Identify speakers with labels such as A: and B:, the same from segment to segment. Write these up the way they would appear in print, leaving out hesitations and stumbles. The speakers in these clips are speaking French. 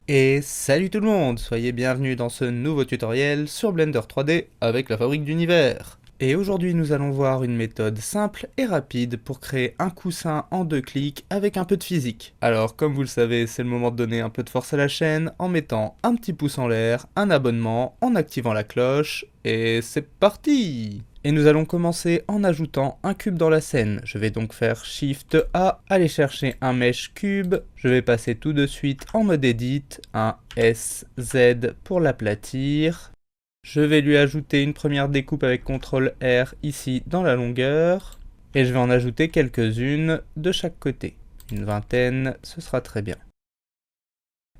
A: Et salut tout le monde, soyez bienvenus dans ce nouveau tutoriel sur Blender 3D avec la fabrique d'univers. Et aujourd'hui nous allons voir une méthode simple et rapide pour créer un coussin en 2 clics avec un peu de physique. Alors comme vous le savez, c'est le moment de donner un peu de force à la chaîne en mettant un petit pouce en l'air, un abonnement, en activant la cloche, et c'est parti! Et nous allons commencer en ajoutant un cube dans la scène. Je vais donc faire Shift A, aller chercher un Mesh Cube. Je vais passer tout de suite en mode Edit, un SZ pour l'aplatir. Je vais lui ajouter une première découpe avec CTRL R ici dans la longueur. Et je vais en ajouter quelques-unes de chaque côté. Une vingtaine, ce sera très bien.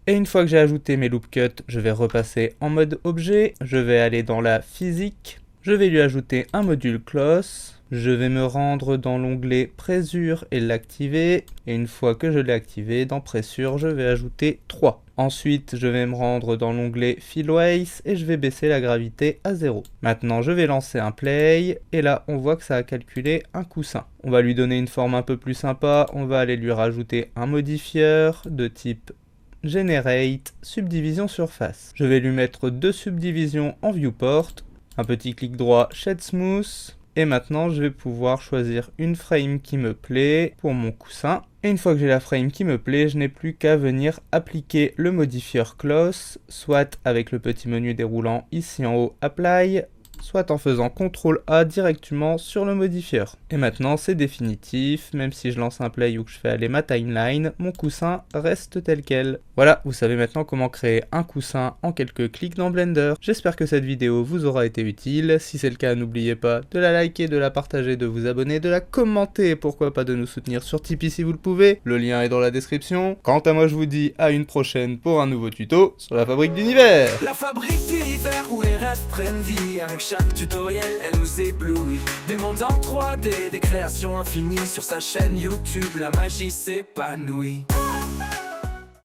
A: Et une fois que j'ai ajouté mes loop cuts, je vais repasser en mode objet. Je vais aller dans la physique. Je vais lui ajouter un module close, je vais me rendre dans l'onglet Pressure et l'activer, et une fois que je l'ai activé, dans Pressure, je vais ajouter 3. Ensuite, je vais me rendre dans l'onglet Fill-Ways et je vais baisser la gravité à 0. Maintenant, je vais lancer un play, et là, on voit que ça a calculé un coussin. On va lui donner une forme un peu plus sympa, on va aller lui rajouter un modifieur de type Generate, subdivision surface. Je vais lui mettre 2 subdivisions en viewport. Un petit clic droit, Shade Smooth. Et maintenant, je vais pouvoir choisir une frame qui me plaît pour mon coussin. Et une fois que j'ai la frame qui me plaît, je n'ai plus qu'à venir appliquer le modifieur Close, soit avec le petit menu déroulant ici en haut, Apply, soit en faisant CTRL A directement sur le modifieur. Et maintenant c'est définitif, même si je lance un play ou que je fais aller ma timeline, mon coussin reste tel quel. Voilà, vous savez maintenant comment créer un coussin en quelques clics dans Blender. J'espère que cette vidéo vous aura été utile. Si c'est le cas, n'oubliez pas de la liker, de la partager, de vous abonner, de la commenter, pourquoi pas de nous soutenir sur Tipeee si vous le pouvez. Le lien est dans la description. Quant à moi, je vous dis à une prochaine pour un nouveau tuto sur la fabrique d'univers.
B: La fabrique d'univers où les rêves prennent vie. Avec chaque tutoriel, elle nous éblouit. Des mondes en 3D, des créations infinies. Sur sa chaîne YouTube, la magie s'épanouit.